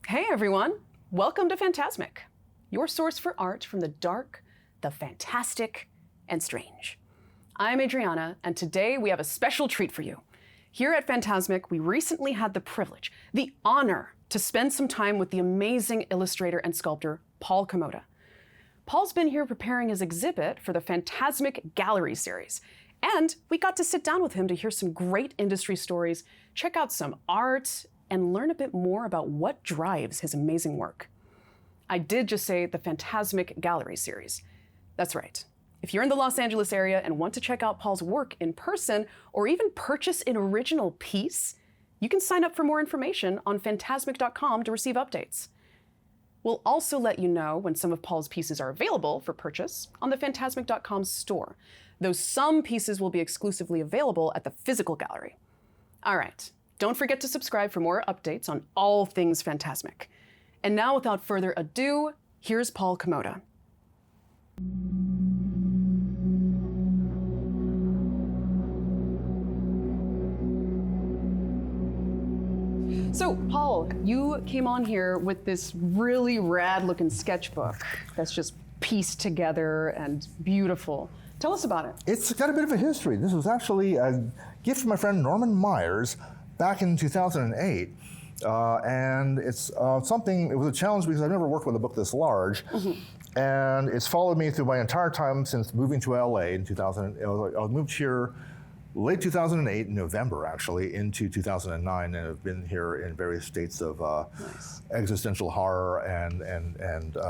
Hey everyone, welcome to Phantasmic, your source for art from the dark, the fantastic, and strange. I'm Adriana, and today we have a special treat for you. Here at Phantasmic, we recently had the privilege, the honor, to spend some time with the amazing illustrator and sculptor, Paul Komoda. Paul's been here preparing his exhibit for the Phantasmic Gallery Series, and we got to sit down with him to hear some great industry stories, check out some art, and learn a bit more about what drives his amazing work. I did just say the Phantasmic Gallery Series. That's right. If you're in the Los Angeles area and want to check out Paul's work in person or even purchase an original piece, you can sign up for more information on phantasmic.com to receive updates. We'll also let you know when some of Paul's pieces are available for purchase on the phantasmic.com store, though some pieces will be exclusively available at the physical gallery. All right. Don't forget to subscribe for more updates on all things Phantasmic. And now, without further ado, here's Paul Komoda. So, Paul, you came on here with this really rad-looking sketchbook that's just pieced together and beautiful. Tell us about it. It's got a bit of a history. This was actually a gift from my friend Norman Myers back in 2008, and it's something, it was a challenge because I've never worked with a book this large, and it's followed me through my entire time since moving to LA in 2000. I moved here late 2008, November actually, into 2009, and I've been here in various states of existential horror and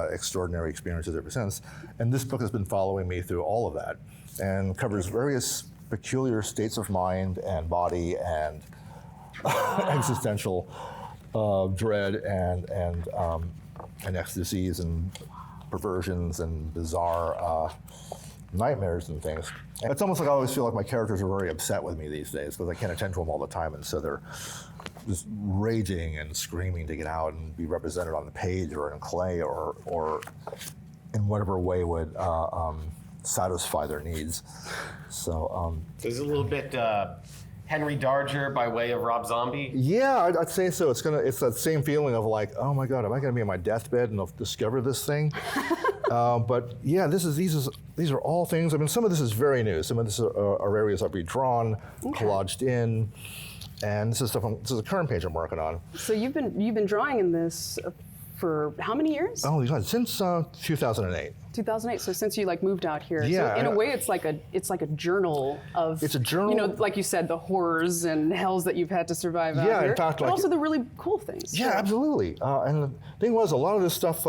extraordinary experiences ever since. And this book has been following me through all of that, and covers various peculiar states of mind and body and existential dread and ecstasies and perversions and bizarre nightmares and things. And it's almost like I always feel like my characters are very upset with me these days because I can't attend to them all the time, and so they're just raging and screaming to get out and be represented on the page or in clay or in whatever way would satisfy their needs. So there's a little bit Henry Darger by way of Rob Zombie. Yeah, I'd say so. It's that same feeling of like, oh my God, am I going to be on my deathbed and I'll discover this thing? But yeah, these are all things. I mean, some of this is very new. Some of this are areas I've redrawn, collaged in, and this is a current page I'm working on. So you've been drawing in this for how many years? Oh, since 2008. 2008. So since you moved out here, yeah, so in a way, it's like a journal of. It's a journal. Like you said, the horrors and hells that you've had to survive out here. In fact, but also the really cool things. Yeah, absolutely. And the thing was, a lot of this stuff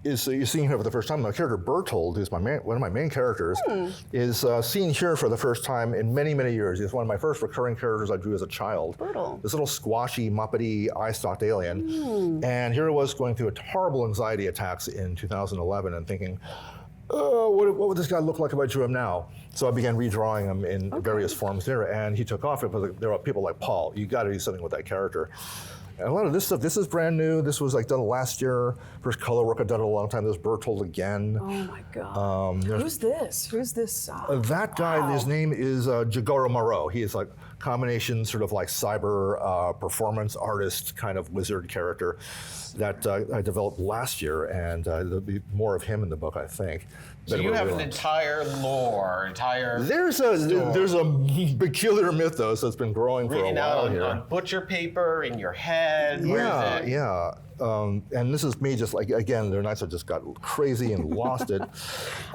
is you're seeing here for the first time. My character Bertold, who's one of my main characters, is seen here for the first time in many, many years. He's one of my first recurring characters I drew as a child. Bertold. This little squashy, muppety, eye-stalked alien. And here I was going through horrible anxiety attacks in 2011 and thinking, what would this guy look like if I drew him now? So I began redrawing him in various forms there, and he took off. There are people like, Paul, you got to do something with that character. And a lot of this stuff, this is brand new. This was done last year. First color work I've done in a long time. There's Bertold again. Oh my God. Who's this? Who's this? That guy, his name is Jigoro Moreau. He is combination sort of cyber performance artist kind of wizard character that I developed last year, and there'll be more of him in the book, I think. So you have an entire lore, There's a peculiar mythos that's been growing for a while here. On butcher paper in your head. Yeah. And this is me just again, their nights have just got crazy and lost it.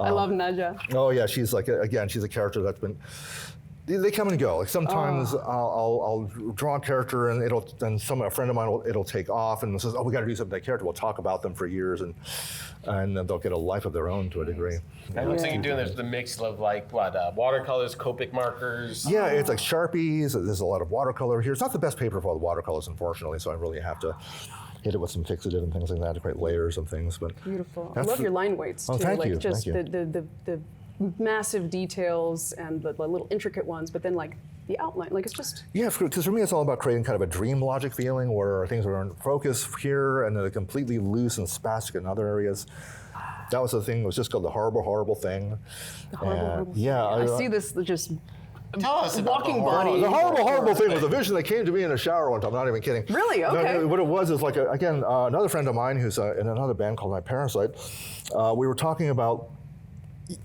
I love Naja. Oh yeah, she's she's a character that's been. They come and go. Sometimes I'll draw a character and a friend of mine it'll take off and says, oh, we got to do something with that character. We'll talk about them for years and then they'll get a life of their own to a degree. It looks like you're doing the mix of watercolors, Copic markers. Yeah, it's like Sharpies. There's a lot of watercolor here. It's not the best paper for all the watercolors, unfortunately, so I really have to hit it with some fixative and things like that to create layers and things. But beautiful. I love your line weights too. Oh, thank you. Just thank you. the massive details and the little intricate ones, but then the outline, it's just... Yeah, because for me it's all about creating kind of a dream logic feeling where things are in focus here and they're completely loose and spastic in other areas. That was the thing, it was just called the horrible, horrible thing. The horrible, horrible thing. Yeah. I see this just Tell us about walking the horror. body. The horrible thing was a vision that came to me in a shower one time. I'm not even kidding. Really? Okay. What it was is like, another friend of mine who's in another band called My Parasite, we were talking about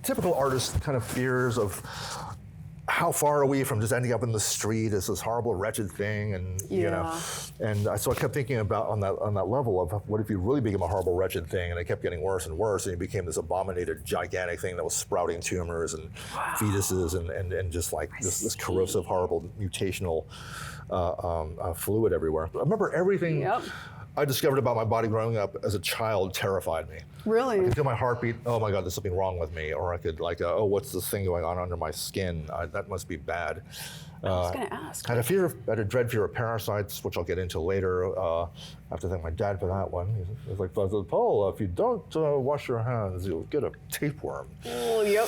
typical artist kind of fears of how far are we from just ending up in the street as this horrible, wretched thing, and so I kept thinking about on that level of what if you really became a horrible, wretched thing, and it kept getting worse and worse, and you became this abominated, gigantic thing that was sprouting tumors and fetuses and just like this corrosive, horrible, mutational fluid everywhere. I remember everything. Yep. I discovered about my body growing up as a child terrified me. Really? I could feel my heartbeat. Oh my God, there's something wrong with me. Or I could oh, what's this thing going on under my skin? That must be bad. I was going to ask. I had a dread fear of parasites, which I'll get into later. I have to thank my dad for that one. He's like, Paul, if you don't wash your hands, you'll get a tapeworm. Oh, yep.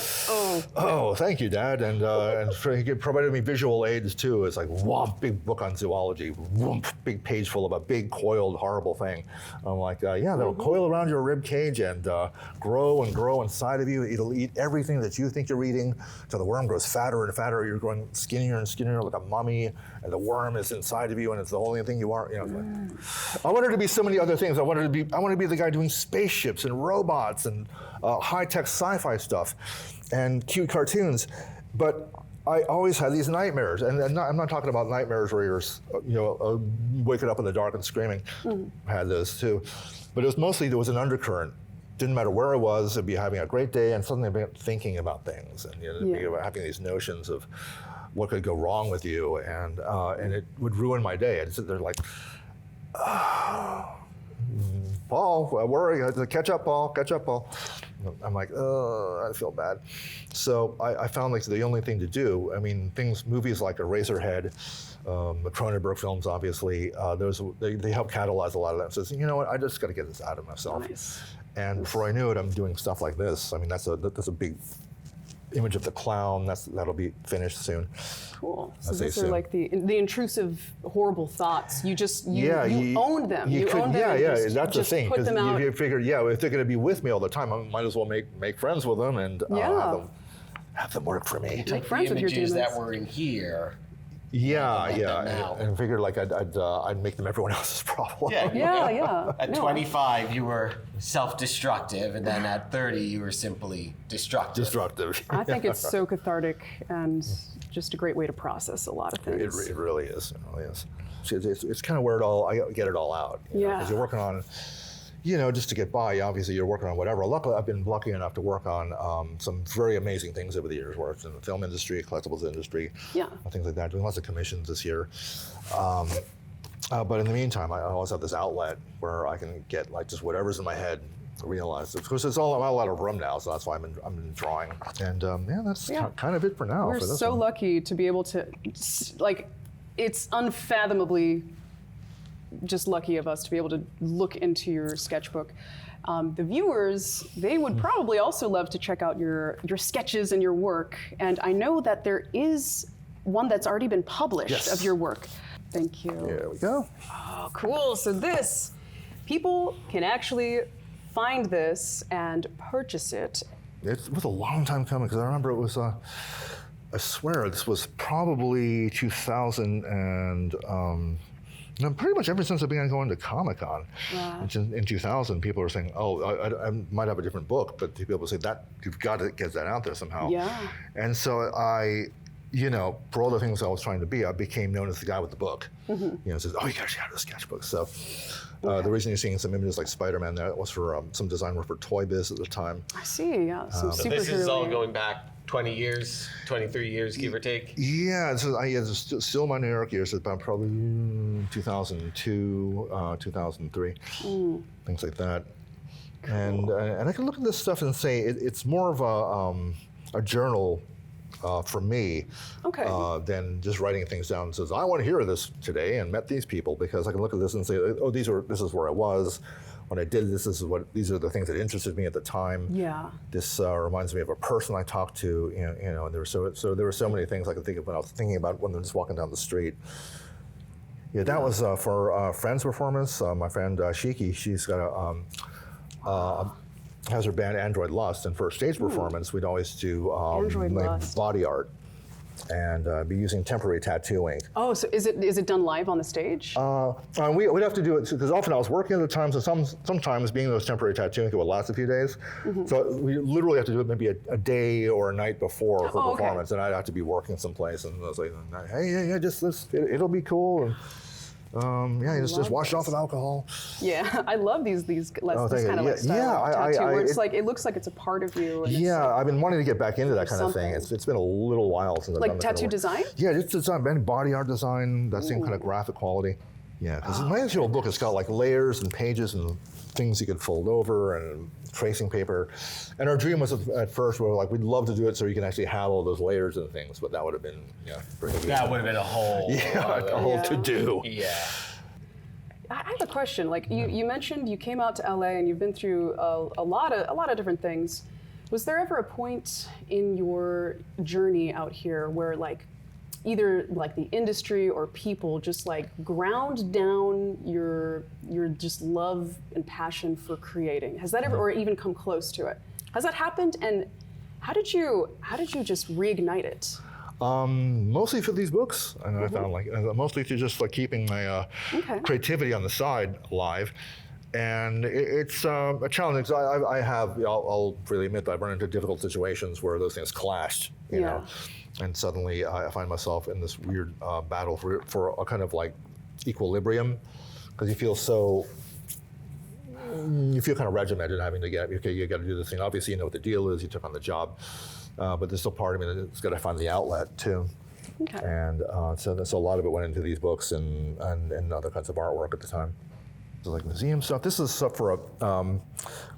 Oh, thank you, Dad. And he provided me visual aids too. It's like, whomp, big book on zoology, whomp, big page full of a big coiled, horrible thing. I'm like, that'll coil around your rib cage and grow and grow inside of you. It'll eat everything that you think you're eating till the worm grows fatter and fatter. You're growing skinnier and skinnier like a mummy, and the worm is inside of you, and it's the only thing you are. I wanted to be so many other things. I wanted to be the guy doing spaceships and robots and high-tech sci-fi stuff and cute cartoons, but I always had these nightmares, and I'm not talking about nightmares where you're waking up in the dark and screaming. I had those too, but it was mostly there was an undercurrent. Didn't matter where I was, I'd be having a great day and suddenly I'd be thinking about things and having these notions of what could go wrong with you, and it would ruin my day. I'd sit there like, Paul, worry, catch up, Paul, catch up, Paul. I'm like, I feel bad. So I found like the only thing to do, movies like Eraserhead, the Cronenberg films, obviously, they help catalyze a lot of that. So you know what, I just got to get this out of myself. Nice. And before I knew it, I'm doing stuff like this. That's a big image of the clown. That'll be finished soon. Cool. So these are like the intrusive, horrible thoughts. You owned them. You owned them. That's the thing. Because you figure, if they're going to be with me all the time, I might as well make friends with them and have them work for me. Take friends the with your images demons. that were in here. And figured like I'd make them everyone else's problem. At 25, you were self-destructive, and then at 30, you were simply destructive. I think it's so cathartic and just a great way to process a lot of things. It really is. It really is. It's kind of where I get it all out. Because you're working on, just to get by. Obviously, you're working on whatever. Luckily, I've been lucky enough to work on some very amazing things over the years. Worked in the film industry, collectibles industry, things like that. Doing lots of commissions this year. But in the meantime, I always have this outlet where I can get like just whatever's in my head realized. Of course, I'm out of a lot of room now, so that's why I'm drawing. And that's kind of it for now. We're for this so one. lucky to be able to, it's unfathomably just lucky of us to be able to look into your sketchbook. The viewers, they would probably also love to check out your sketches and your work. And I know that there is one that's already been published of your work. Thank you. There we go. Oh, cool. So people can actually find this and purchase it. It was a long time coming because I remember it was, I swear this was probably 2000 and pretty much ever since I began going to Comic-Con in 2000, people were saying, I might have a different book, but people would say that you've got to get that out there somehow. Yeah. And so I, for all the things I was trying to be, I became known as the guy with the book. Says, you got to have the sketchbook. So the reason you're seeing some images like Spider-Man there was for some design work for Toy Biz at the time. I see, some So this is all going back 20 years, 23 years, give or take? Yeah, so still my New York years, it's about probably 2002, 2003, things like that. Cool. And I can look at this stuff and say it's more of a journal for me than just writing things down. It says, I want to hear this today and met these people, because I can look at this and say, this is where I was. When I did this, these are the things that interested me at the time. Yeah. This reminds me of a person I talked to, and there were so many things I could think of when I was thinking about when I was walking down the street. Yeah, that was for a friend's performance. My friend Shiki, she's got has her band Android Lust, and for a stage performance, we'd always do body art. and be using temporary tattoo ink. Oh, so is it done live on the stage? We'd have to do it because often I was working at the time, so sometimes being those temporary tattoo ink, it would last a few days. So we literally have to do it maybe a day or a night before for performance, and I'd have to be working someplace, and I was like, hey, it'll be cool. And, just wash it off with alcohol. Yeah, I love these kind of like style tattoo where it's like it looks like it's a part of you. And I've been wanting to get back into that kind of thing. It's been a little while since I've done that. Like tattoo design? Yeah, just design, any body art design, that same kind of graphic quality. Yeah, because my actual book has got like layers and pages and things you could fold over and tracing paper. And our dream was at first, we were like, we'd love to do it so you can actually have all those layers and things, but that would have been, that would have been a whole to-do. Yeah. I have a question. Like you mentioned, you came out to LA and you've been through a lot of different things. Was there ever a point in your journey out here where like either like the industry or people just like ground down your just love and passion for creating? Has that ever, or even come close to it? Has that happened? And how did you just reignite it? Mostly for these books, and I found like mostly to just like keeping my creativity on the side alive. And it's a challenge because I have, I'll freely admit that I've run into difficult situations where those things clashed, you know, and suddenly I find myself in this weird battle for a kind of like equilibrium, because you feel kind of regimented having to you got to do this thing. Obviously, you know what the deal is. You took on the job, but there's still part of me that's got to find the outlet too. Okay. And so a lot of it went into these books and other kinds of artwork at the time. So like museum stuff. This is stuff for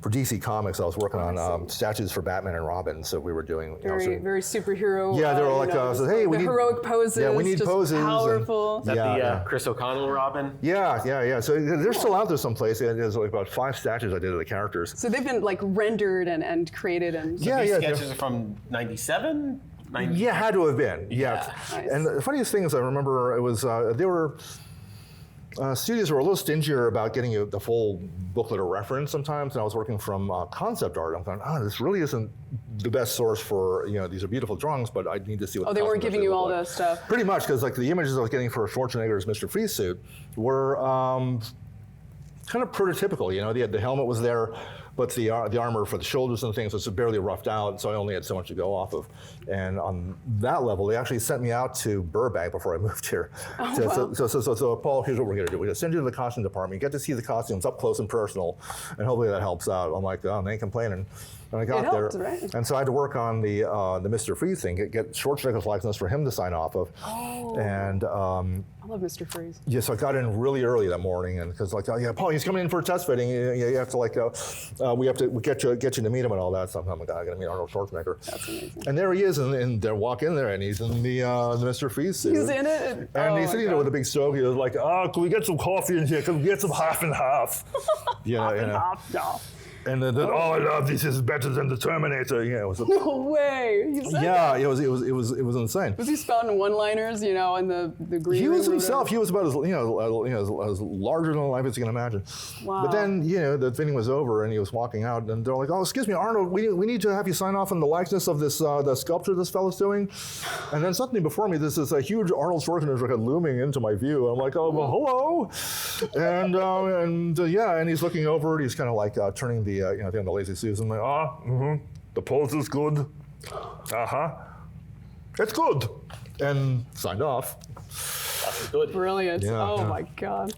DC Comics. I was working on statues for Batman and Robin. So we were doing very superhero. Yeah, they were like, hey, we need heroic poses. Yeah, we need just poses. Powerful. Is that the Chris O'Connell Robin? Yeah. So they're still out there someplace. There's like about 5 statues I did of the characters. So they've been like rendered and created and. So these sketches are from '97. Yeah, had to have been. Yeah. Nice. And the funniest thing is, I remember it was they were. Studios were a little stingier about getting you the full booklet or reference sometimes, and I was working from concept art. I'm going, this really isn't the best source for, these are beautiful drawings, but I need to see what. Oh, they weren't giving you all the stuff. Pretty much, because like the images I was getting for Schwarzenegger's Mr. Freeze suit were kind of prototypical. The helmet was there, but the armor for the shoulders and things was barely roughed out, so I only had so much to go off of. And on that level, they actually sent me out to Burbank before I moved here. So Paul, here's what we're gonna do. We're gonna send you to the costume department, get to see the costumes up close and personal, and hopefully that helps out. I'm like, they ain't complaining. And I got there, right? And so I had to work on the Mr. Freeze thing, get Schwarzenegger's likeness for him to sign off of. Oh. And I love Mr. Freeze. Yeah, so I got in really early that morning, and because Paul, he's coming in for a test fitting. You have to we get you to meet him and all that stuff. I'm like, I got to meet Arnold Schwarzenegger. That's amazing. And there he is, and they walk in there, and he's in the Mr. Freeze suit. He's in it, and he's sitting there with a big stove. He was like, can we get some coffee in here? Can we get some half and half? Half. And then, I love this. This is better than the Terminator. Yeah, it was. No way. He said that. It was insane. Was he spouting one-liners, in the green? He was room himself. He was about as larger than life as you can imagine. Wow. But then the fitting was over, and he was walking out, and they're like, "Oh, excuse me, Arnold, we need to have you sign off on the likeness of this the sculpture this fellow's doing." And then suddenly before me, this is a huge Arnold Schwarzenegger looming into my view. I'm like, "Oh, well, hello," and he's looking over. He's kind of like turning the the lazy Susan, like, the pose is good. It's good. And signed off. That's good. Brilliant. Yeah, my God.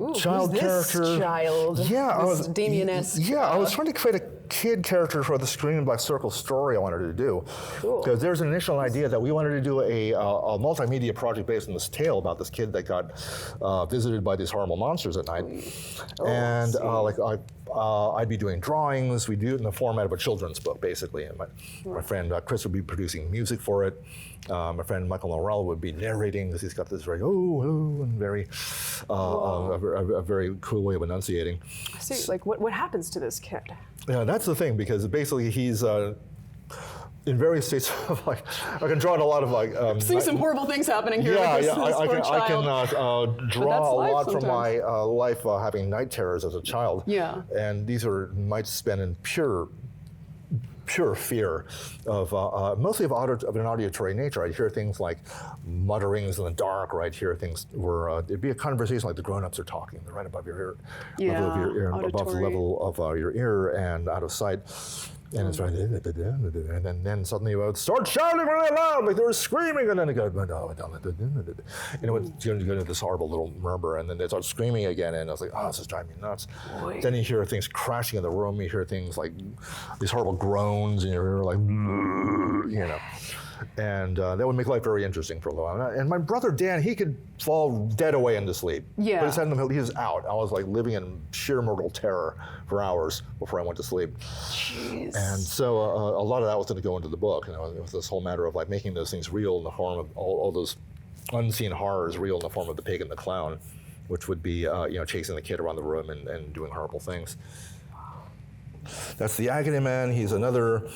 Ooh, child who's this character. Child. Yeah, this Damien-esque. Yeah, I was trying to create a kid character for the Screen Black Circle story I wanted to do. Cool. Because there's an initial idea that we wanted to do a multimedia project based on this tale about this kid that got visited by these horrible monsters at night. And I'd be doing drawings. We'd do it in the format of a children's book, basically. And my friend Chris would be producing music for it. My friend Michael Norrell would be narrating because he's got this very hello and very a very cool way of enunciating. See, what happens to this kid? Yeah, that's the thing, because basically he's in various states of I can draw in a lot of seeing some horrible things happening here. Yeah, with this I can draw a lot from my life having night terrors as a child. Yeah. And these are nights spent in pure pure fear of mostly of an auditory nature. I'd hear things like mutterings in the dark, or I'd hear things where it'd be a conversation like the grown-ups are talking. They're right above your ear, level of your ear, above the level of your ear and out of sight. And it's right, and then suddenly it would start shouting really loud, like they were screaming, and then it goes, and it would go into this horrible little murmur, and then they start screaming again, and I was like, oh, this is driving me nuts. Boy. Then you hear things crashing in the room, you hear things like these horrible groans, and you hear like, you know. And that would make life very interesting for a little while. And my brother Dan, he could fall dead away into sleep. Yeah. But he was out. I was like living in sheer mortal terror for hours before I went to sleep. Jeez. And so a lot of that was going to go into the book. You know, it was this whole matter of like making those things real in the form of all those unseen horrors real in the form of the pig and the clown, which would be you know, chasing the kid around the room and doing horrible things. That's the Agony Man. He's another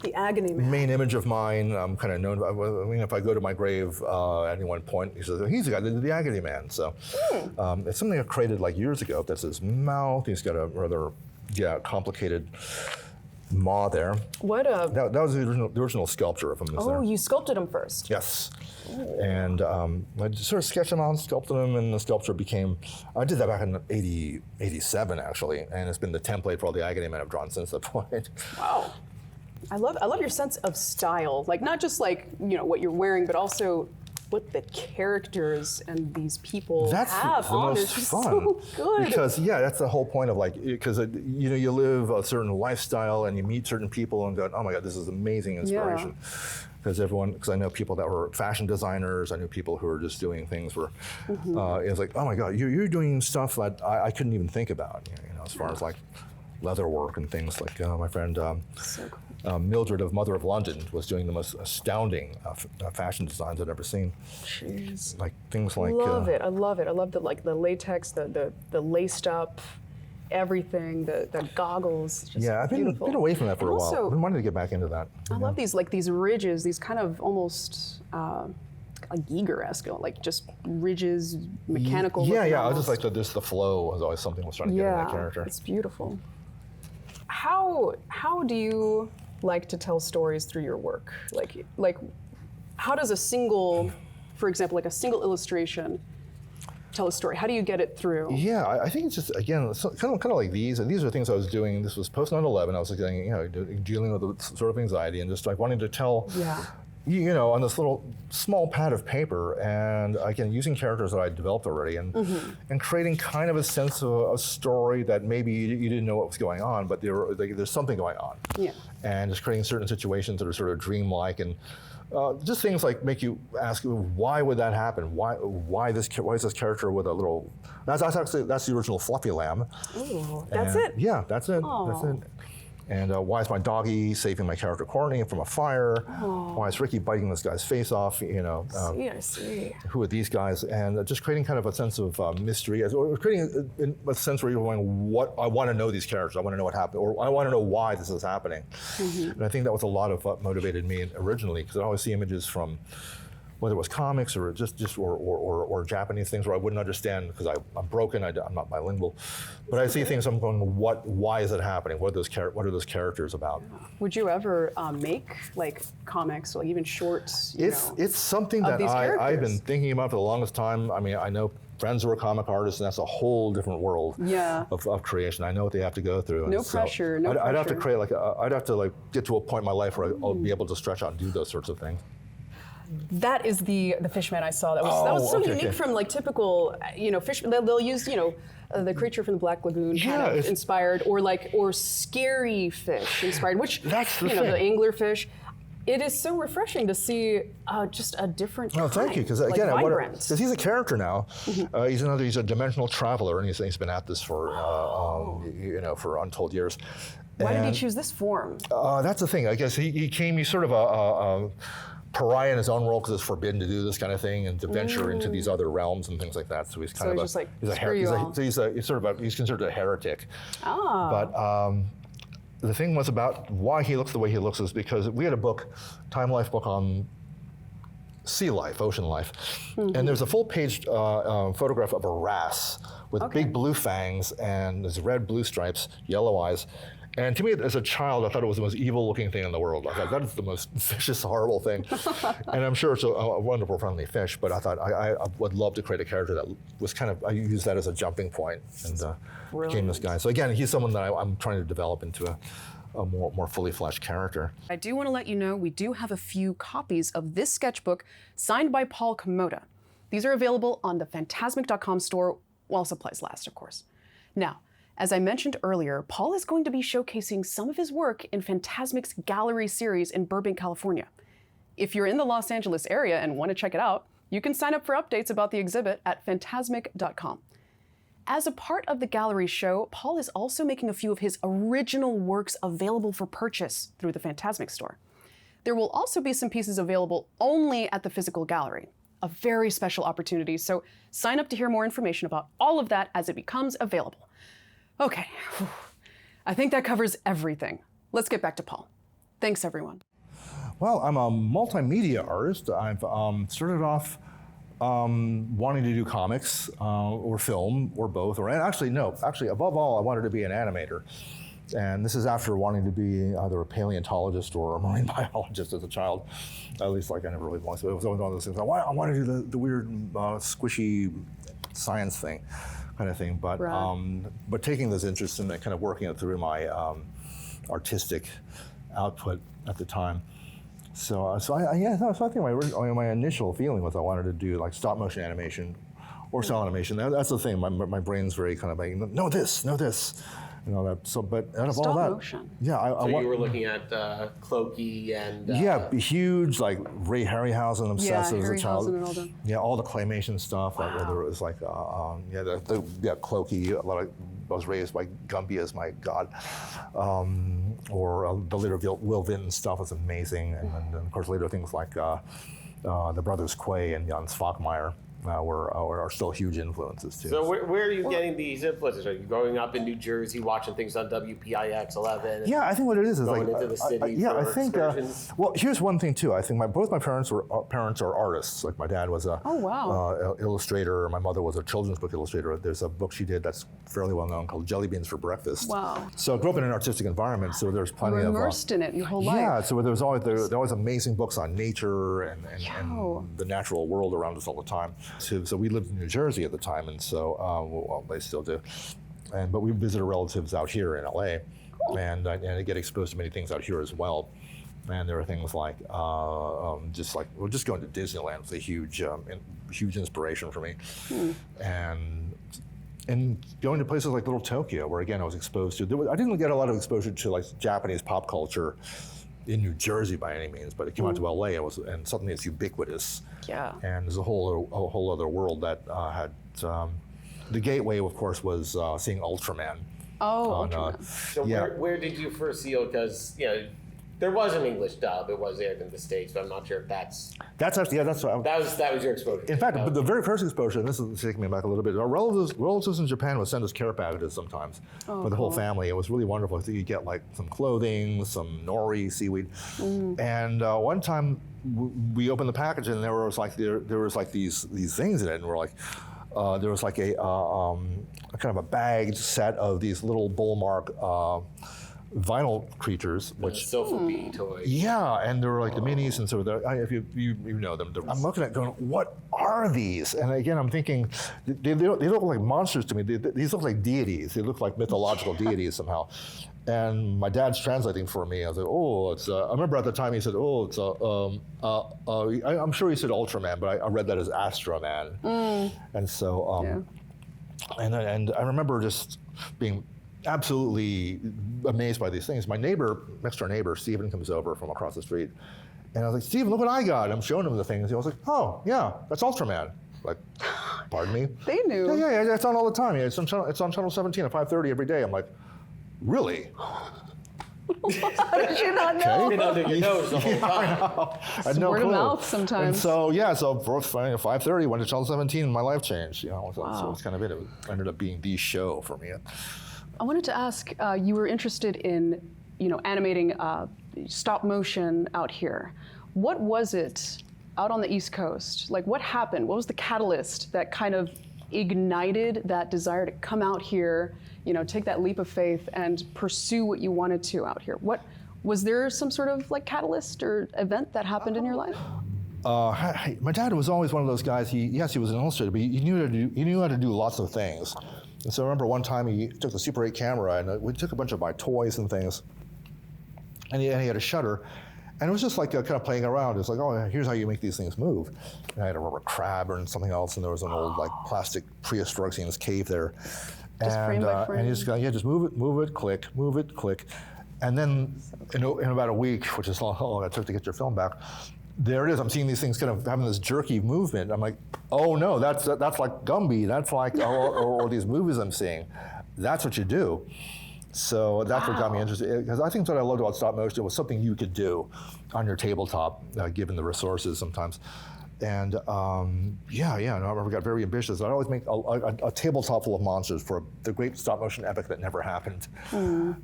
The Agony Man. main image of mine. I'm kind of known. I mean, if I go to my grave at any one point, he says, he's the guy that did the Agony Man. So it's something I created like years ago. That's his mouth. He's got a rather complicated maw there. What a... That was the original sculpture of him. Oh, you sculpted him first. Yes. Ooh. And I just sort of sketched him out, sculpted him, and the sculpture became, I did that back in 87 actually, and it's been the template for all the Agony Men I've drawn since that point. Wow. I love your sense of style, like not just like, you know, what you're wearing, but also what the characters and these people have on. It's just so good. Because that's the whole point of like, because you know, you live a certain lifestyle and you meet certain people and go, oh my God, this is amazing inspiration. Because I know people that were fashion designers, I knew people who were just doing things where it was like, oh my God, you're doing stuff that I couldn't even think about, you know, as far as like leather work and things like my friend so cool. Mildred of Mother of London was doing the most astounding fashion designs I'd ever seen. Jeez. Like things like. I love it. I love the latex, the laced up, everything, the goggles. Just I've been away from that for a while. I've been wanting to get back into that. I love these ridges, these kind of almost like Giger-esque, like just ridges, mechanical. I was just like the flow was always something I was trying to get in that character. It's beautiful. How do you like to tell stories through your work? Like how does a single, for example, like a single illustration tell a story? How do you get it through? Yeah, I think it's just, again, kind of like these. And these are things I was doing. This was post 9/11. I was like, you know, dealing with the sort of anxiety and just like wanting to tell, you know, on this little small pad of paper, and again, using characters that I developed already, and creating kind of a sense of a story that maybe you didn't know what was going on, but there's something going on. Yeah. And just creating certain situations that are sort of dreamlike, and just things like make you ask, why would that happen? Why is this character with a little? That's the original Fluffy Lamb. Ooh, that's it. Yeah, that's it. Aww. That's it. And why is my doggy saving my character Courtney from a fire? Aww. Why is Ricky biting this guy's face off? You know, I see. Who are these guys? And just creating kind of a sense of mystery, or creating a sense where you're going, I want to know these characters. I want to know what happened, or I want to know why this is happening. And I think that was a lot of what motivated me originally, because I always see images from, whether it was comics or or Japanese things where I wouldn't understand because I'm broken, I'm not bilingual. But I see things, I'm going, why is it happening? What are those characters about? Would you ever make like comics, or even shorts? It's something that I've been thinking about for the longest time. I mean, I know friends who are comic artists, and that's a whole different world of creation. I know what they have to go through. No pressure. I'd have to create I'd have to get to a point in my life where I'll be able to stretch out and do those sorts of things. That is the Fishman I saw. That was so unique from like typical, fish. They'll use, the creature from the Black Lagoon kind of inspired, or scary fish inspired, which that's the the anglerfish. It is so refreshing to see just a different kind. Oh, thank you. Because again, because he's a character now. He's a dimensional traveler, and he's been at this for for untold years. Why did he choose this form? That's the thing. I guess he's sort of a pariah in his own world because it's forbidden to do this kind of thing and to venture into these other realms and things like that. So he's kind of he's considered a heretic. But the thing was about why he looks the way he looks is because we had a book, Time Life book on sea life, ocean life, and there's a full-page photograph of a wrasse with big blue fangs and there's red, blue stripes, yellow eyes. And to me, as a child, I thought it was the most evil-looking thing in the world. I thought that is the most vicious, horrible thing. And I'm sure it's a wonderful, friendly fish, but I thought I would love to create a character that was kind of, I used that as a jumping point and became this guy. So again, he's someone that I'm trying to develop into a more fully fleshed character. I do want to let you know we do have a few copies of this sketchbook signed by Paul Komoda. These are available on the Phantasmic.com store while supplies last, of course. Now, as I mentioned earlier, Paul is going to be showcasing some of his work in Phantasmic's Gallery Series in Burbank, California. If you're in the Los Angeles area and want to check it out, you can sign up for updates about the exhibit at phantasmic.com. As a part of the gallery show, Paul is also making a few of his original works available for purchase through the Phantasmic store. There will also be some pieces available only at the physical gallery, a very special opportunity, so sign up to hear more information about all of that as it becomes available. Okay, I think that covers everything. Let's get back to Paul. Thanks, everyone. Well, I'm a multimedia artist. I've started off wanting to do comics or film or both, or actually above all, I wanted to be an animator. And this is after wanting to be either a paleontologist or a marine biologist as a child. At least, like, I never really wanted to. It was always one of those things. I want to do the weird, squishy science thing, kind of thing. But right. But taking this interest in it, kind of working it through my artistic output at the time. So I think my initial feeling was I wanted to do like stop motion animation or cell animation. That's the thing. My brain's very kind of like, no this, and all that. So, but out of all that, motion. Yeah. So you were looking at Clokey and yeah, huge like Ray Harryhausen obsessive as a child. And all that. Yeah, all the claymation stuff. Like whether it was like Clokey. A lot of I was raised by Gumby as my god, or the later Will Vinton stuff was amazing, and then of course later things like the brothers Quay and Jan Svakmeyer. Are still huge influences too. So where are you getting these influences? Are you growing up in New Jersey, watching things on WPIX 11? Yeah, I think what it is going like into the city. I think. Excursions? Well, here's one thing too. I think both my parents are artists. Like my dad was a illustrator. My mother was a children's book illustrator. There's a book she did that's fairly well known called Jelly Beans for Breakfast. Wow. So I grew up in an artistic environment. So there's plenty of immersed in it your whole life. Yeah. So there were always amazing books on nature and the natural world around us all the time. So we lived in New Jersey at the time, and so well, they still do. But we visited relatives out here in LA, and I get exposed to many things out here as well. And there are things like just going to Disneyland was a huge inspiration for me, and going to places like Little Tokyo, where again I was exposed to. I didn't get a lot of exposure to like Japanese pop culture in New Jersey by any means, but it came out to LA and something that's ubiquitous. Yeah. And there's a whole other world that had the gateway, of course, was seeing Ultraman. Oh, Ultraman. So where did you first see it? Because there was an English dub. It was aired in the States, but I'm not sure if that's actually that's what that was your exposure. In fact, the very first exposure, and this is taking me back a little bit. Our relatives in Japan would send us care packages sometimes for the whole family. It was really wonderful. So you get like some clothing, some nori, seaweed, and one time we opened the package and there was like these things in it, and we're like. There was like a kind of a bagged set of these little bullmark vinyl creatures, which Sophie toys. Yeah, and they were like the minis, and so if you know them, I'm looking at going, what are these? And again, I'm thinking, they look like monsters to me. These look like deities. They look like mythological deities somehow. And my dad's translating for me. I was like, oh, it's. I remember at the time he said, oh, it's. I'm sure he said Ultraman, but I read that as Astroman. And so, and I remember just being absolutely amazed by these things. My next door neighbor, Stephen, comes over from across the street, and I was like, Stephen, look what I got. I'm showing him the things. He was like, oh, yeah, that's Ultraman. Like, pardon me? They knew. Yeah, it's on all the time. Yeah, it's on channel 17 at 5:30 every day. I'm like, really? How did you not know? Been under your nose the whole time. I had no word clue. of mouth sometimes. And so 5:30 went to channel 17 and my life changed. So it's kind of it. It ended up being the show for me. I wanted to ask, you were interested in, animating stop motion out here. What was it out on the East Coast? Like, what happened? What was the catalyst that kind of ignited that desire to come out here, take that leap of faith and pursue what you wanted to out here? Was there some sort of like catalyst or event that happened in your life? My dad was always one of those guys. Yes, he was an illustrator, but he knew how to do lots of things. And so I remember one time he took the Super 8 camera and we took a bunch of my toys and things, and he had a shutter, and it was just like kind of playing around. It's like, oh, here's how you make these things move. And I had a rubber crab and something else, and there was an old like plastic prehistoric scene's cave there. Just frame by frame. And he just just move it, click, move it, click. And then in about a week, which is how long it took to get your film back, there it is. I'm seeing these things kind of having this jerky movement. I'm like, oh no, that's like Gumby. That's like, or these movies I'm seeing. That's what you do. So that's what got me interested. Because I think what I loved about stop motion was something you could do on your tabletop, given the resources sometimes. And I remember I got very ambitious. I'd always make a tabletop full of monsters for the great stop motion epic that never happened.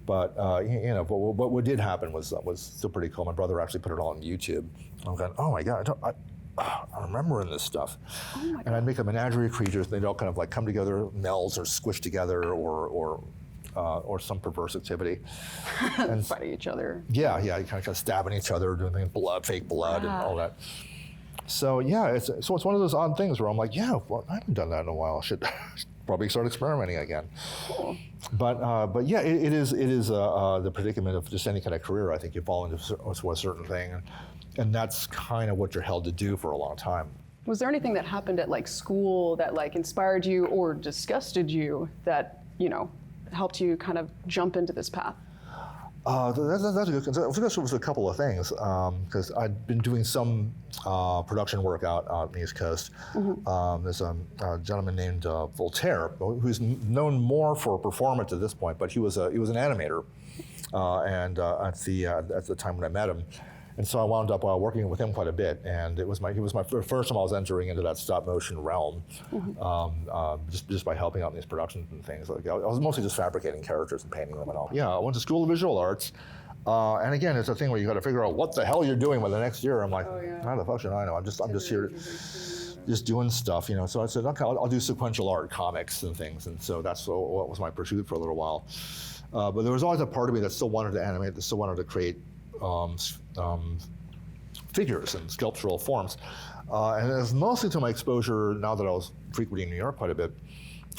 But but what did happen was still pretty cool. My brother actually put it all on YouTube. I'm going, oh my God, I'm remembering this stuff. Oh and I'd make a menagerie of creatures, and they'd all kind of like come together, melds or squish together, or some perverse activity. And fighting each other. Yeah, kind of stabbing each other, doing things, fake blood, and all that. So yeah, it's one of those odd things where I'm like, yeah, well, I haven't done that in a while. I should probably start experimenting again. Cool. But yeah, it is the predicament of just any kind of career. I think you fall into a certain thing, and that's kind of what you're held to do for a long time. Was there anything that happened at like school that like inspired you or disgusted you that helped you kind of jump into this path? That's a good concern. It was a couple of things, because I'd been doing some production work out on the East Coast. There's a gentleman named Voltaire, who's known more for performance at this point, but he was an animator, and at the time when I met him. And so I wound up working with him quite a bit, and he was my first time I was entering into that stop motion realm, just by helping out in these productions and things. Like I was mostly just fabricating characters and painting them and all. Yeah, I went to School of Visual Arts, and again, it's a thing where you got to figure out what the hell you're doing by the next year. I'm like, how the fuck should I know? I'm just here, just doing stuff, So I said, okay, I'll do sequential art, comics and things, and so that's what was my pursuit for a little while. But there was always a part of me that still wanted to animate, that still wanted to create figures and sculptural forms. And it was mostly to my exposure, now that I was frequenting New York quite a bit,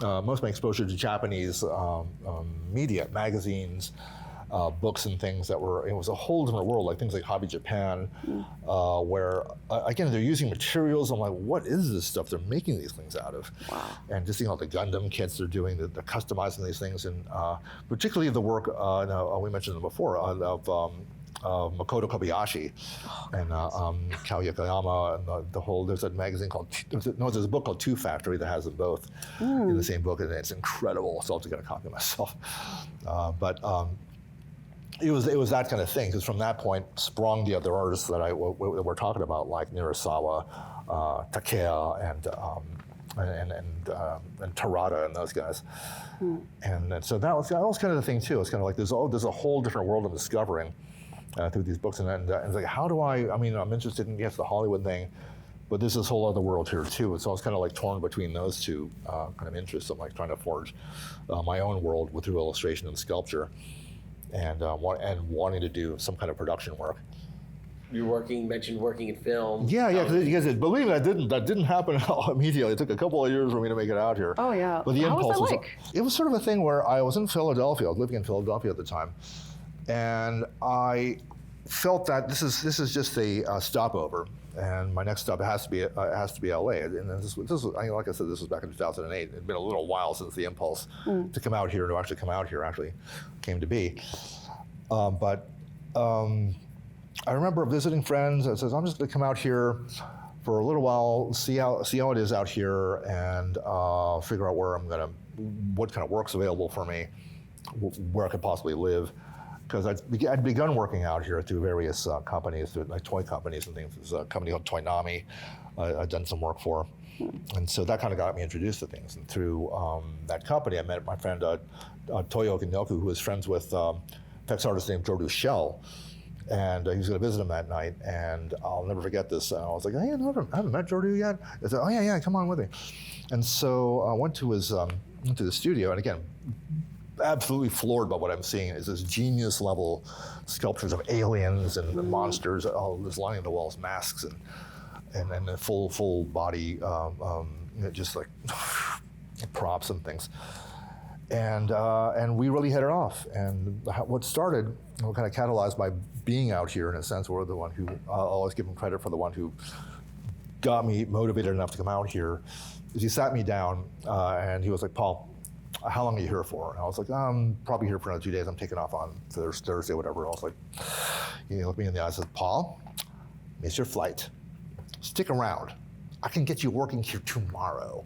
most of my exposure to Japanese media, magazines, books and things it was a whole different world, like things like Hobby Japan, where, again, they're using materials. I'm like, what is this stuff they're making these things out of? Wow. And just seeing all the Gundam kits they're doing, they're customizing these things, and particularly the work, we mentioned them before, of Makoto Kobayashi and Kao Yokoyama, and the whole, there's a magazine called, there's a book called Two Factory that has them both in the same book, and it's incredible, so I'll have to get a copy myself. It was that kind of thing, because from that point sprung the other artists that we're talking about, like Nirasawa, Takea, and Terada, and those guys. And so that was kind of the thing too. It's kind of like there's a whole different world I'm discovering through these books, and it's like, how do I'm interested in, yes, the Hollywood thing, but there's this whole other world here too. And so I was kind of like torn between those two kind of interests. I'm like trying to forge my own world through illustration and sculpture, and wanting to do some kind of production work. You mentioned working in film. Yeah, because believe me, that didn't happen immediately. It took a couple of years for me to make it out here. Oh yeah. But the How impulse was that like? It was sort of a thing where I was in Philadelphia. I was living in Philadelphia at the time, and I felt that this is just a stopover, and my next stop has to be LA. And this was, like I said, this was back in 2008. It had been a little while since the impulse to come out here, to actually come out here, actually came to be. I remember visiting friends that says, I'm just going to come out here for a little while, see how it is out here, and figure out what kind of work's available for me, where I could possibly live. Because I'd begun working out here through various companies, through like toy companies and things. There's a company called Toynami I'd done some work for. And so that kind of got me introduced to things. And through that company, I met my friend Toyo Okinoku, who was friends with effects artist named Jordu Shell. And he was going to visit him that night, and I'll never forget this. I was like, hey, I haven't met Jordi yet. I said, oh yeah, come on with me. And so I went to the studio, and again, absolutely floored by what I'm seeing. Is this genius level sculptures of aliens and monsters, all just lining the walls, masks and the full body, just like props and things. And we really hit it off. And what started, kind of catalyzed by being out here in a sense, we're the one who, I'll always give him credit for the one who got me motivated enough to come out here, is he sat me down and he was like, Paul, how long are you here for? And I was like, I'm probably here for another 2 days. I'm taking off on Thursday, whatever. I was like, he looked me in the eyes and said, Paul, miss your flight. Stick around. I can get you working here tomorrow.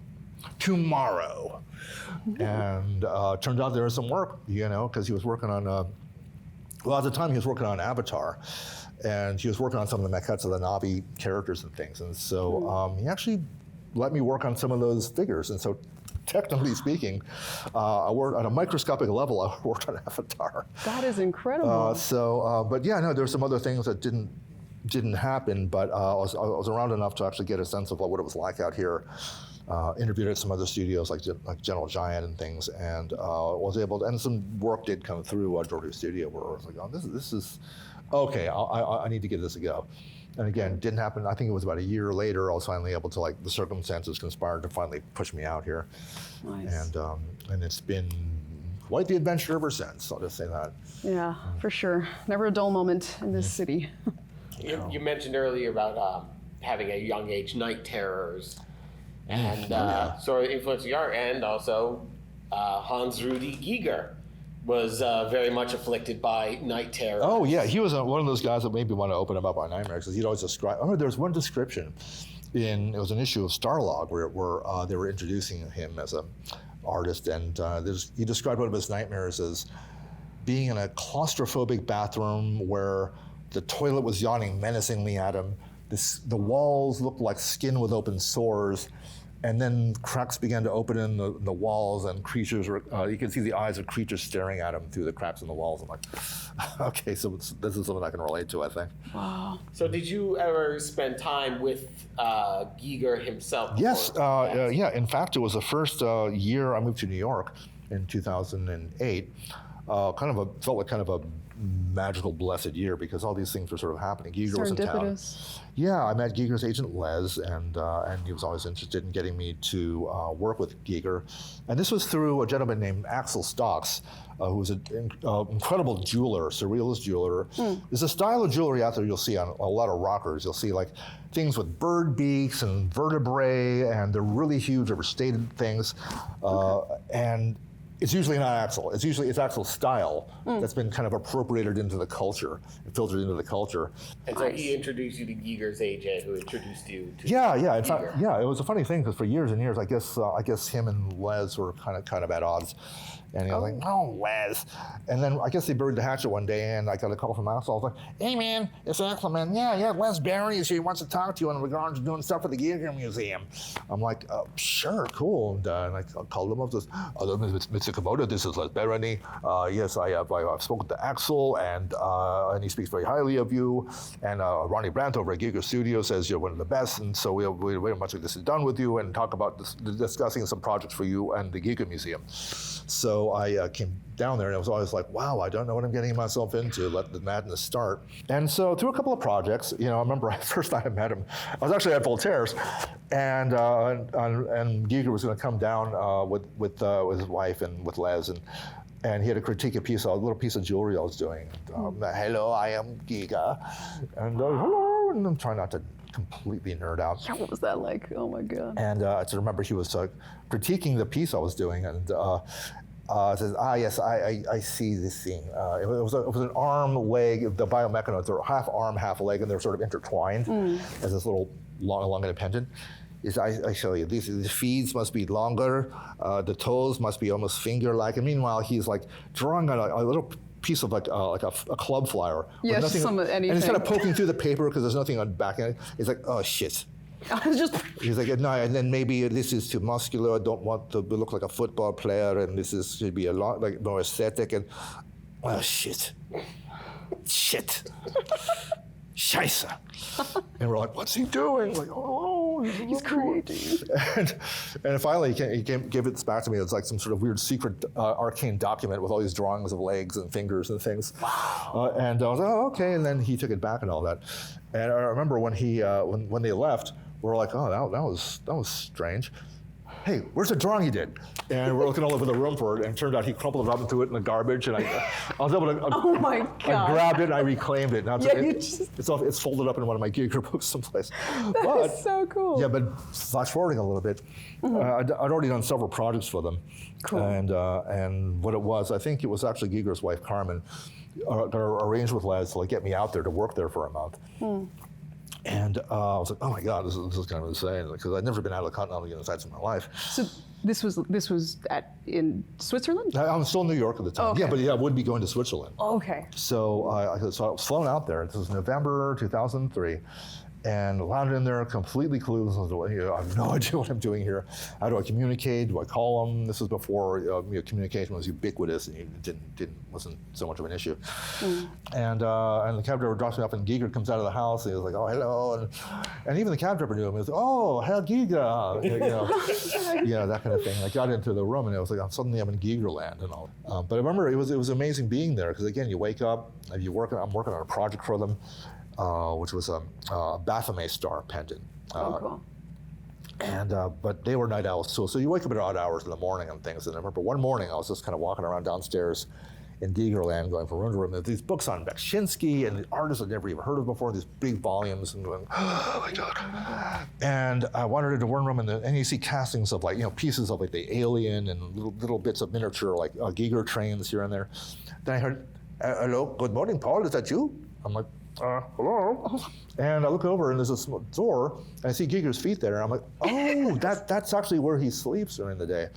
And turned out there was some work, because he was working on, at the time he was working on Avatar, and he was working on some of the maquettes of the Na'vi characters and things. And so he actually let me work on some of those figures. And so technically speaking, I worked on a microscopic level, I worked on Avatar. That is incredible. But yeah, no, there's some other things that didn't happen, but I was around enough to actually get a sense of what it was like out here. Interviewed at some other studios like General Giant and things, and was able to, and some work did come through Jordi's studio where I was like, oh, this is okay, I need to give this a go. And again, didn't happen. I think it was about a year later, I was finally able to, the circumstances conspired to finally push me out here. Nice. And it's been quite the adventure ever since, I'll just say that. Yeah, for sure. Never a dull moment in this city. You mentioned earlier about having a young age night terrors and sort of influencing your art, and also Hans-Rudi Giger was very much afflicted by night terror. Oh yeah, he was one of those guys that made me want to open him up on nightmares, because he'd always describe. I remember there was one description it was an issue of Starlog where they were introducing him as an artist, and he described one of his nightmares as being in a claustrophobic bathroom where the toilet was yawning menacingly at him. The walls looked like skin with open sores, and then cracks began to open in the walls, and creatures were, you can see the eyes of creatures staring at him through the cracks in the walls. I'm like, okay, so this is something I can relate to, I think. Wow. So did you ever spend time with Giger himself? Yes, yeah. In fact, it was the first year I moved to New York in 2008. Felt like kind of a magical, blessed year, because all these things were sort of happening. Giger was in town. Yeah, I met Giger's agent Les, and he was always interested in getting me to work with Giger. And this was through a gentleman named Axel Stocks, who was an incredible jeweler, surrealist jeweler. There's a style of jewelry out there you'll see on a lot of rockers. You'll see things with bird beaks and vertebrae, and they're really huge, overstated things. And it's usually not Axel. It's Axel's style that's been kind of appropriated into the culture, filtered into the culture. And so he introduced you to Giger's agent, who introduced you to Yeah. In Giger. fact, it was a funny thing, because for years and years, I guess him and Les were kind of at odds. And he was like, no, Les. And then I guess they buried the hatchet one day, and I got a call from Axel. I was like, hey, man, it's Axel, man. Yeah, Les Barry is here. He wants to talk to you in regards to doing stuff for the Giger Museum. I'm like, sure, cool. And I called him up. Hello, Mr. Komoda, this is Les Barry. Yes, I've spoken to Axel, and he speaks very highly of you. And Ronnie Brandt over at Giger Studio says you're one of the best, and so we very much like this is done with you, and talk about discussing some projects for you and the Giger Museum. So I came down there, and I was always like, wow, I don't know what I'm getting myself into. Let the madness start. And so through a couple of projects, I remember the first time I met him, I was actually at Voltaire's, and Giger was going to come down with his wife and with Les, and he had to critique a little piece of jewelry I was doing. Hello, I am Giger, and hello, and I'm trying not to completely nerd out. Yeah, what was that like? Oh my God. And I remember he was critiquing the piece I was doing, and says, yes, I see this thing. It was an arm, leg, the biomechanoids are half arm, half leg, and they're sort of intertwined as this little long independent. I show you, the feet must be longer, the toes must be almost finger-like, and meanwhile he's drawing on a little piece of a club flower. Yes, anything. And he's kind of poking through the paper because there's nothing on the back end. He's like, oh shit. He's like, no, and then maybe this is too muscular. I don't want to look like a football player, and this should be a lot more aesthetic. And oh shit. shit. Scheisse. And we're like, what's he doing? Like, oh, He's creating. And finally he gave it back to me. It was like some sort of weird secret arcane document with all these drawings of legs and fingers and things. Wow. And I was like, oh, okay. And then he took it back and all that. And I remember when he when they left, we were like, oh, that was strange. Hey, where's the drawing you did? And we're looking all over the room for it, and it turned out he crumpled it up and threw it in the garbage, and I was able to, Oh my I God. grabbed it and I reclaimed it. Now Yeah, you it's folded up in one of my Giger books someplace. That is so cool. Yeah, but flash forwarding a little bit, I'd already done several projects for them. Cool. And what it was, I think it was actually Giger's wife, Carmen, arranged with Les to like get me out there to work there for a month. And I was like, oh my God, this is kind of insane, because I'd never been out of the continental United States in my life. So this was in Switzerland? I'm still in New York at the time. Okay. Yeah, but I would be going to Switzerland. Okay. So I was flown out there. This was November 2003. And landed in there completely clueless. I have no idea what I'm doing here. How do I communicate? Do I call them? This was before communication was ubiquitous and it wasn't so much of an issue. And the cab driver drops me off, and Giger comes out of the house, and he was like, oh, hello. And even the cab driver knew him. He was like, oh, Herr Giger. That kind of thing. I got into the room, and it was like, suddenly I'm in Gigerland and all. But I remember it was amazing being there, because again, you wake up, and I'm working on a project for them. Which was a Baphomet star pendant. Cool. And but they were night owls too. So you wake up at odd hours in the morning and things. And I remember one morning I was just kind of walking around downstairs in Gigerland, going from room to room. There's these books on Bekshinsky and the artists I'd never even heard of before, these big volumes, and going, oh my God. And I wandered into one room, and you see castings of pieces of the Alien and little bits of miniature Giger trains here and there. Then I heard, hello, good morning, Paul, is that you? I'm like, hello. And I look over, and there's a small door, and I see Giger's feet there, and I'm like, oh, that's actually where he sleeps during the day.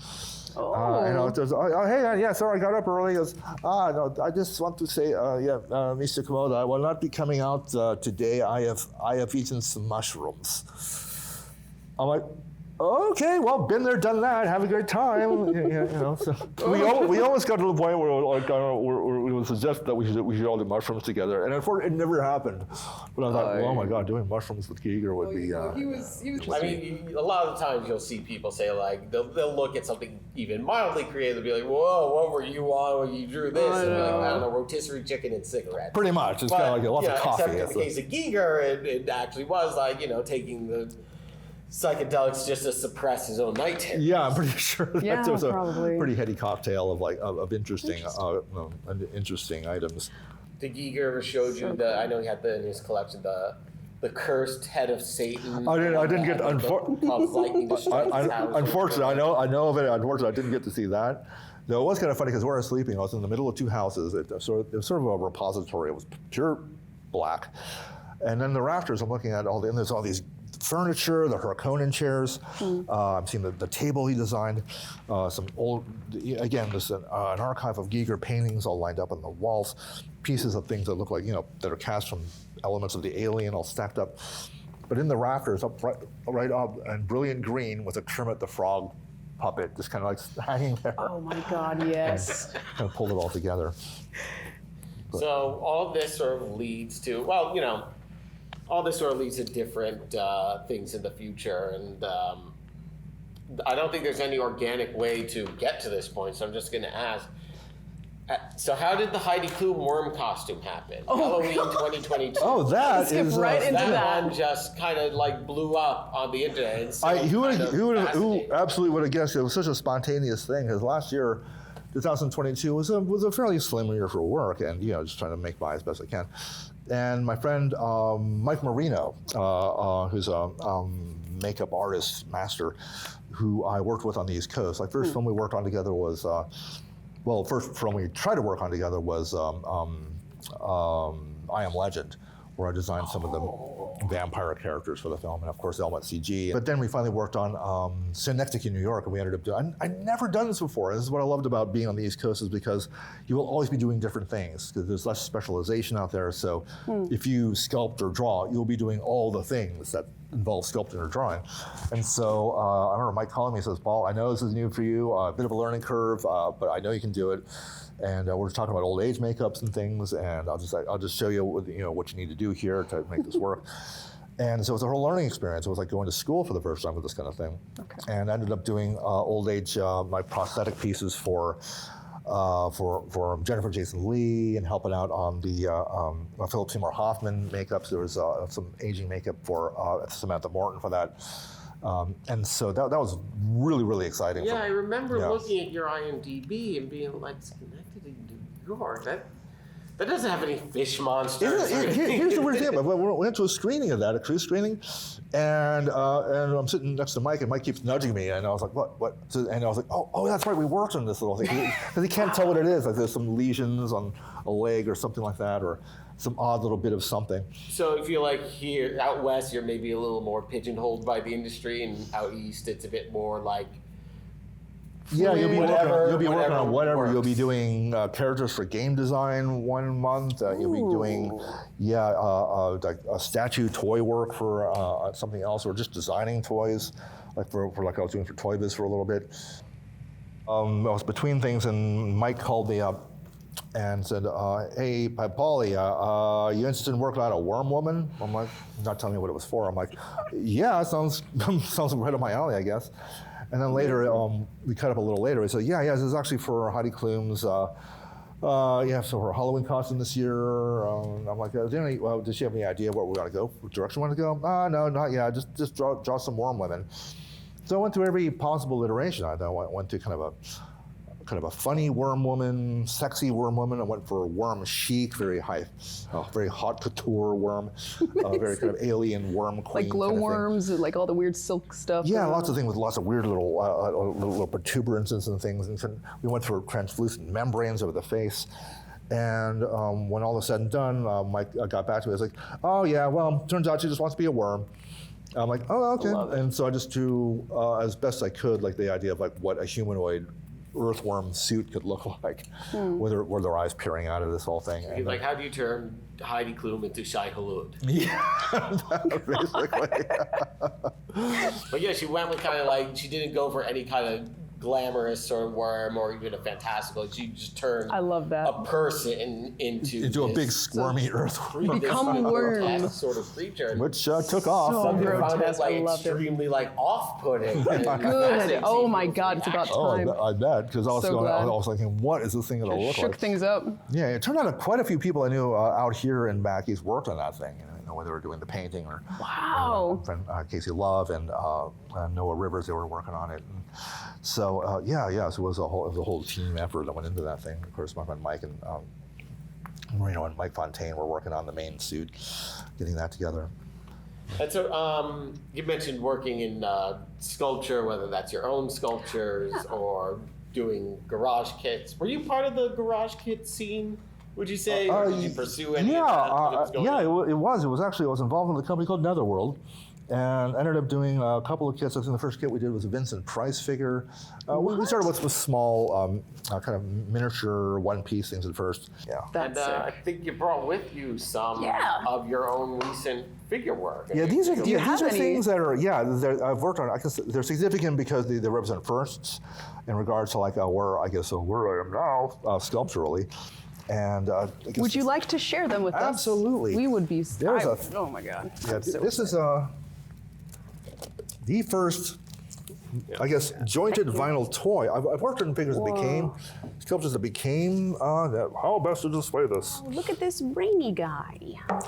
And I was, hey, yeah, sorry, I got up early. He goes, no, I just want to say, Mr. Komoda, I will not be coming out today. I have eaten some mushrooms. I'm like, okay, well, been there, done that. Have a great time. So we almost got to the point where we would suggest that we should all do mushrooms together, and unfortunately, it never happened. But I thought, oh my God, doing mushrooms with Giger would be. He was. I mean, a lot of the times you'll see people say they'll look at something even mildly creative, and be like, whoa, what were you on when you drew this? And be like, I don't know, rotisserie chicken and cigarettes. Pretty much, it's kind of like lots of coffee. Except in the case of Giger, it actually was taking the psychedelics just to suppress his own night terrors. Yeah, I'm pretty sure that was probably. A pretty heady cocktail of interesting items. The Giger ever showed you I know he had in his collection the cursed head of Satan. I didn't get unfortunately. I know of it. Unfortunately, I didn't get to see that. No, it was kind of funny because where I was sleeping, I was in the middle of two houses. It was sort of a repository. It was pure black, and then the rafters. I'm looking at and there's all these furniture, the Harkonnen chairs. I'm seeing the table he designed. Some old, again, there's an archive of Giger paintings all lined up on the walls. Pieces of things that look like, that are cast from elements of the Alien all stacked up. But in the rafters, right up, and brilliant green with a Kermit the Frog puppet just kind of hanging there. Oh my God, yes. And kind of pulled it all together. So all this sort of leads to, all this sort of leads to different things in the future, and I don't think there's any organic way to get to this point, so I'm just going to ask. So how did the Heidi Klum worm costume happen? Halloween 2022. Oh, that skip is... right into that one just kind of blew up on the internet. And so who absolutely would have guessed it was such a spontaneous thing, because last year, 2022, was a fairly slim year for work, and just trying to make by as best I can. And my friend Mike Marino, who's a makeup artist master, who I worked with on the East Coast. First film we worked on together was, first film we tried to work on together was I Am Legend, where I designed some of the vampire characters for the film, and of course, they all went CG. But then we finally worked on Synecdoche in New York, and we ended up doing, I'd never done this before. This is what I loved about being on the East Coast, is because you will always be doing different things, because there's less specialization out there. So if you sculpt or draw, you'll be doing all the things that involve sculpting or drawing. And so I remember Mike calling me and says, Paul, I know this is new for you, a bit of a learning curve, but I know you can do it. And we're talking about old age makeups and things, and I'll just show you what you need to do here to make this work. And so it was a whole learning experience. It was like going to school for the first time with this kind of thing. Okay. And I ended up doing old age my prosthetic pieces for Jennifer Jason Leigh, and helping out on the Philip Seymour Hoffman makeups. There was some aging makeup for Samantha Morton for that. And so that was really, really exciting. Yeah, I remember looking at your IMDb and being like, Schenectady, New York, that doesn't have any fish monsters. Here's the weird thing. We went to a screening of that, a cruise screening, and I'm sitting next to Mike, and Mike keeps nudging me, and I was like, what? So, and I was like, oh, that's right, we worked on this little thing. Because he can't tell what it is. Like there's some lesions on a leg or something like that, or some odd little bit of something. So I feel like here, out west, you're maybe a little more pigeonholed by the industry, and out east, it's a bit more like, yeah, you'll be working on whatever. Works. You'll be doing characters for game design 1 month. You'll be doing, like a statue toy work for something else, or just designing toys, like for like I was doing for Toy Biz for a little bit. I was between things, and Mike called me up and said, hey, Paulie, you interested in working on a worm woman? I'm like, not telling me what it was for. I'm like, yeah, sounds right up my alley, I guess. And then later, we cut up a little later. He said, yeah, this is actually for Heidi Klum's, so her Halloween costume this year. I'm like, does she have any idea where we want to go, what direction we want to go? No, not yet, just draw some worm women. So I went through every possible iteration. I went to kind of a funny worm woman, sexy worm woman. I went for a worm chic, very hot couture worm, very kind of alien worm queen. Like glow kind of worms, and like all the weird silk stuff. Yeah, lots of things with lots of weird little protuberances and things. And we went through translucent membranes over the face. And when all is said and done, Mike got back to me. I was like, oh yeah, well, turns out she just wants to be a worm. I'm like, oh, okay. And so I just drew as best I could, like the idea of like what a humanoid earthworm suit could look like, with their eyes peering out of this whole thing. And like, how do you turn Heidi Klum into Shai Hulud? Yeah, basically. But yeah, she went with kind of like, she didn't go for any kind of glamorous sort of worm or even a fantastical. She just turned a person into a big squirmy earthworm. Become a worm. Sort of creature. Which took off. So grotesque. Like, extremely like off-putting. Good. Oh my God, it's about time. I bet, because I was thinking, what is this thing going to look like? Shook things up. Yeah, it turned out that quite a few people I knew out here in back east worked on that thing. Whether they were doing the painting or wow. My friend Casey Love and Noah Rivers, they were working on it. And so so it was a whole team effort that went into that thing. Of course, my friend Mike and and Mike Fontaine were working on the main suit, getting that together. And so you mentioned working in sculpture, whether that's your own sculptures or doing garage kits. Were you part of the garage kit scene? Would you say, or did you pursue any of that? It was. I was involved in a company called Netherworld, and ended up doing a couple of kits. I think the first kit we did was a Vincent Price figure. We started with small, kind of miniature one-piece things at first. Yeah. And I think you brought with you some of your own recent figure work. Yeah, these are things that are I've worked on. I guess they're significant because they represent firsts in regards to like where I am now sculpturally. And would you like to share them with us? Absolutely. We would be. Oh my God. Yeah, this is the first, I guess, jointed vinyl toy. I've worked on figures that became sculptures that became. How best to display this? Oh, look at this rainy guy.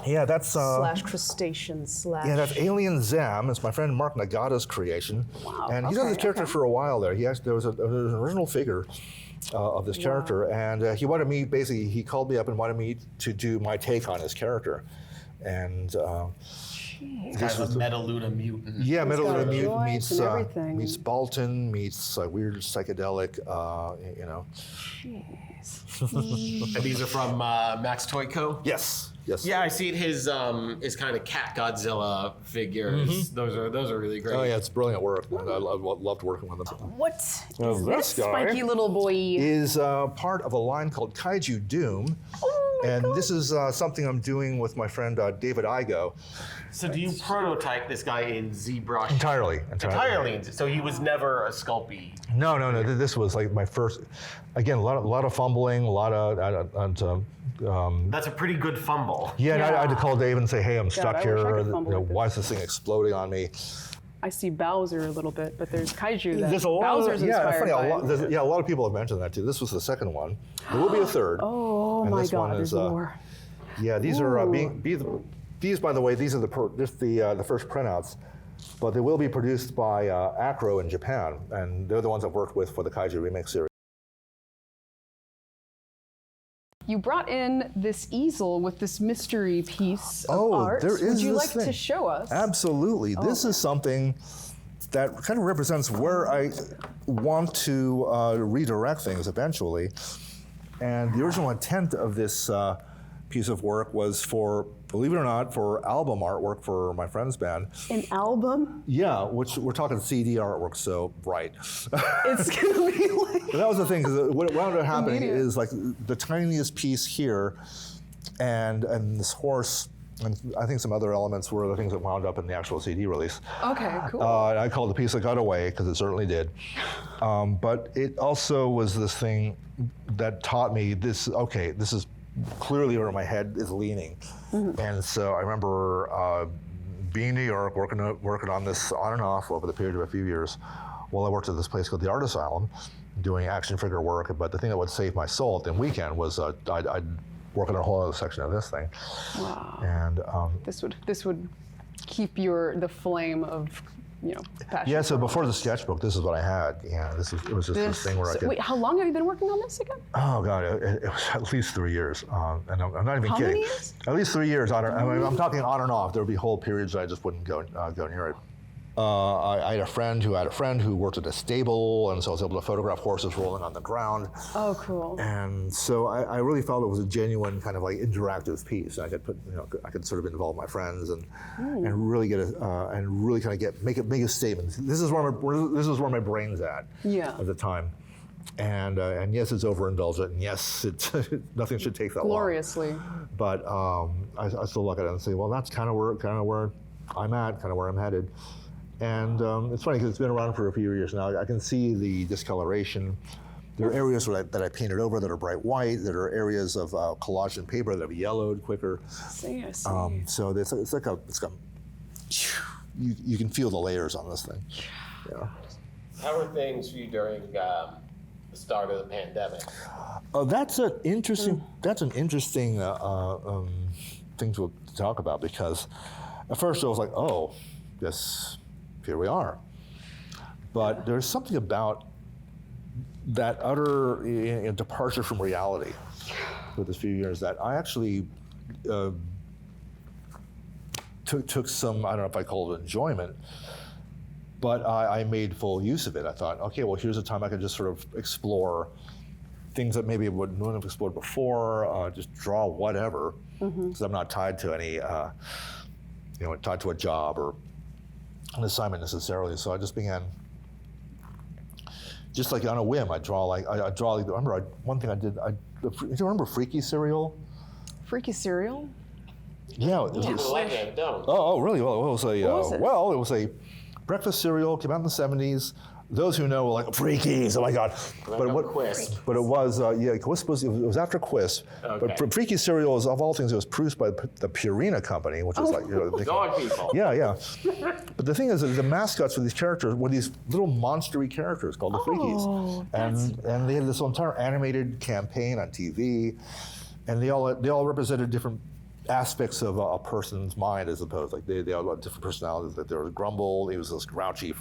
Yeah, that's slash crustacean slash. Yeah, that's Alien Zam. It's my friend Mark Nagata's creation. Wow. And he's done this character for a while there. There was an original figure of this character, and he wanted me, basically, he called me up and wanted me to do my take on his character. And kind of a Metaluna mutant. Yeah, Metaluna mutant meets Baltan, meets weird psychedelic, Jeez. And these are from Max Toy Co.? Yes. Yes. Yeah, I seen his kind of cat Godzilla figures. Those are really great. Oh yeah, it's brilliant work. And I loved working with them. What is This this guy spiky little boy? is part of a line called Kaiju Doom. Oh my And God. this is something I'm doing with my friend David Igo. So do you prototype this guy in ZBrush? Entirely. So he was never a Sculpey. No. This was like my first. Again, a lot of fumbling, a lot of. That's a pretty good fumble. Yeah, and I Yeah. had to call Dave and say, "Hey, I'm stuck I wish I here. could fumble like Why is this thing exploding on me?" I see Bowser a little bit, but there's Kaiju that There's a lot. Bowser's inspired funny. by. A lot of people have mentioned that too. This was the second one. There will be a third. Oh and my this one God, there's is, more. Yeah, these are Ooh. these, by the way, these are the first printouts, but they will be produced by Acro in Japan, and they're the ones I've worked with for the Kaiju Remix series. You brought in this easel with this mystery piece of art. There is Would you this like to thing. show us? Absolutely. This is something that kind of represents where I want to redirect things eventually. And the original intent of this piece of work was for, believe it or not, for album artwork for my friend's band. An album? Yeah, which we're talking CD artwork, so right. It's gonna be like. But that was the thing, because what wound up happening Immediate. is like the tiniest piece here, and this horse, and I think some other elements were the things that wound up in the actual CD release. Okay, cool. And I called the piece that got away, because it certainly did. But it also was this thing that taught me this is clearly where my head is leaning. And so I remember being in New York, working on this on and off over the period of a few years, while I worked at this place called the Art Asylum, doing action figure work. But the thing that would save my soul at the weekend was I'd work on a whole other section of this thing. Wow. And This would keep the flame of passion. yeah, so before the sketchbook, this is what I had. Yeah, it was just this thing where I could. Wait, how long have you been working on this again? Oh God, it was at least 3 years, and I'm not even How kidding. many years? At least 3 years. I'm talking on and off. There would be whole periods that I just wouldn't go near it. I had a friend who worked at a stable, and so I was able to photograph horses rolling on the ground. Oh, cool. And so I really felt it was a genuine kind of like interactive piece. I could I could sort of involve my friends and really get and really kind of make a statement. This is where my brain's at. Yeah. At the time. And yes, it's overindulgent, and yes, nothing should take that Gloriously. long. But I still look at it and say, well, that's kind of where I'm at, kind of where I'm headed. And it's funny because it's been around for a few years now. I can see the discoloration. There are areas that I painted over that are bright white. There are areas of collagen paper that have yellowed quicker. I see. So it's like you can feel the layers on this thing. Yeah. How were things for you during the start of the pandemic? That's an interesting. That's an interesting thing to talk about, because at first I was like, oh, yes, here we are. But there's something about that utter departure from reality with this few years that I actually took some, I don't know if I call it enjoyment, but I made full use of it. I thought, okay, well, here's a time I could just sort of explore things that maybe I wouldn't have explored before, just draw whatever, because I'm not tied to any, tied to a job or an assignment necessarily. So I just began, just like on a whim, I draw like, I remember one thing I did, do you remember Freaky Cereal? Freaky cereal? Yeah. People like it, don't. Oh, really? Well, it was a What was it? it was a breakfast cereal. Came out in the '70s. Those who know were like Freakies. Oh my God! Quisp. But it was Quisp was after Quisp. Okay. But Freaky Cereal is, of all things, it was produced by the Purina company, which is like Dog people. Yeah. But the thing is, that the mascots for these characters were these little monstery characters called the Freakies, and they had this entire animated campaign on TV, and they all represented different aspects of a person's mind, as opposed they all had different personalities. Like there was Grumble, he was this grouchy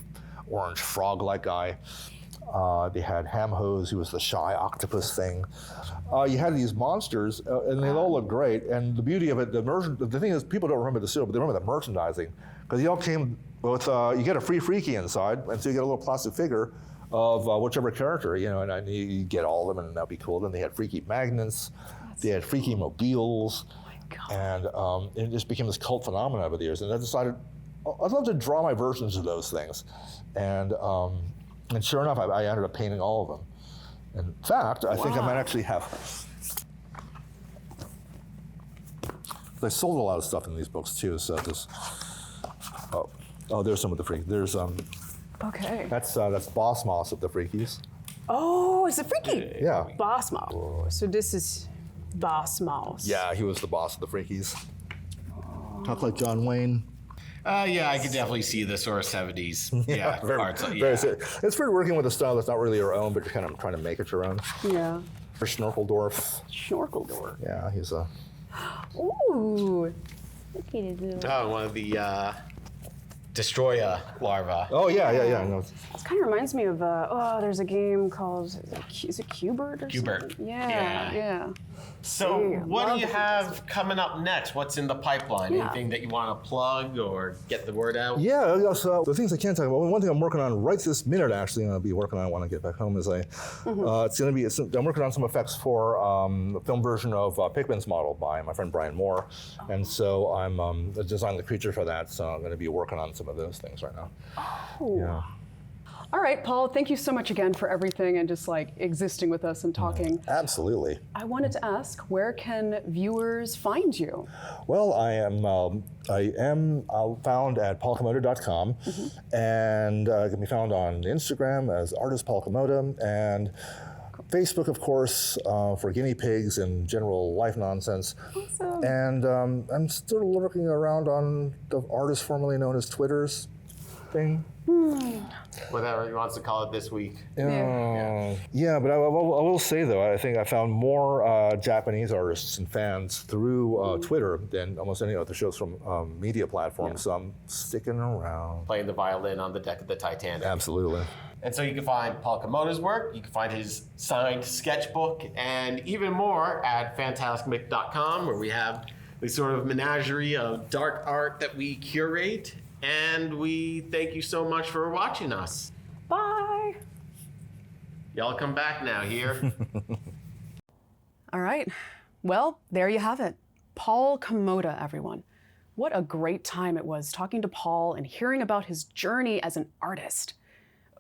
orange frog-like guy. They had Ham Hose, who was the shy octopus thing. You had these monsters, and they all looked great. And the beauty of it, the thing is, people don't remember the cereal, but they remember the merchandising, because they all came with you get a free Freaky inside, and so you get a little plastic figure of whichever character, and you get all of them, and that'd be cool. Then they had Freaky magnets, they had Freaky mobiles. And it just became this cult phenomenon over the years. And I decided, I'd love to draw my versions of those things. And sure enough, I ended up painting all of them. In fact, I think I might actually have. I sold a lot of stuff in these books too, so this. Oh, there's some of the freak. There's Okay. That's Boss Moss of the Freakies. Oh, it's a freaky. Yeah. Boss Mouse. So this is Boss Mouse. Yeah, he was the boss of the Freakies. Talk like John Wayne. Yeah, I could definitely see the sort of 70s. Yeah, parts. It's weird working with a style that's not really your own, but you're kind of trying to make it your own. Yeah. For Snorkeldorf. Snorkeldorf. Yeah, he's a. Ooh. Look at it. Oh, one of the Destroyer larvae. Oh yeah. No. This kind of reminds me of there's a game called is it Q*bert or Q*bert. something? Yeah. So what do you have coming up next? What's in the pipeline? Yeah. Anything that you want to plug or get the word out? Yeah, so the things I can't talk about, one thing I'm working on right this minute, actually, and I'll be working on when I get back home, is I'm working on some effects for the film version of Pigman's model by my friend Brian Moore. And so I'm designing the creature for that, so I'm going to be working on some of those things right now. Oh. Yeah. All right, Paul, thank you so much again for everything and just like existing with us and talking. Absolutely. I wanted to ask, where can viewers find you? Well, I am found at paulkomoda.com, and can be found on Instagram as artist Paul Komoda, and Facebook, of course, for guinea pigs and general life nonsense. Awesome. And I'm still lurking around on the artist formerly known as Twitter's thing. Whatever he wants to call it this week. Yeah, but I will say, though, I think I found more Japanese artists and fans through Twitter than almost any other shows from media platforms, so I'm sticking around. Playing the violin on the deck of the Titanic. Absolutely. And so you can find Paul Komoda's work, you can find his signed sketchbook, and even more at Phantasmic.com, where we have the sort of menagerie of dark art that we curate. And we thank you so much for watching us. Bye. Y'all come back now here. All right. Well, there you have it. Paul Komoda, everyone. What a great time it was talking to Paul and hearing about his journey as an artist.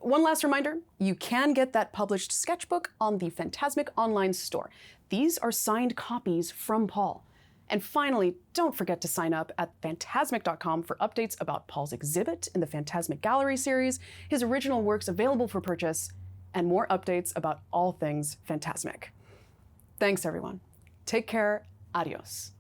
One last reminder, you can get that published sketchbook on the Phantasmic online store. These are signed copies from Paul. And finally, don't forget to sign up at Phantasmic.com for updates about Paul's exhibit in the Phantasmic Gallery Series, his original works available for purchase, and more updates about all things Phantasmic. Thanks, everyone. Take care. Adios.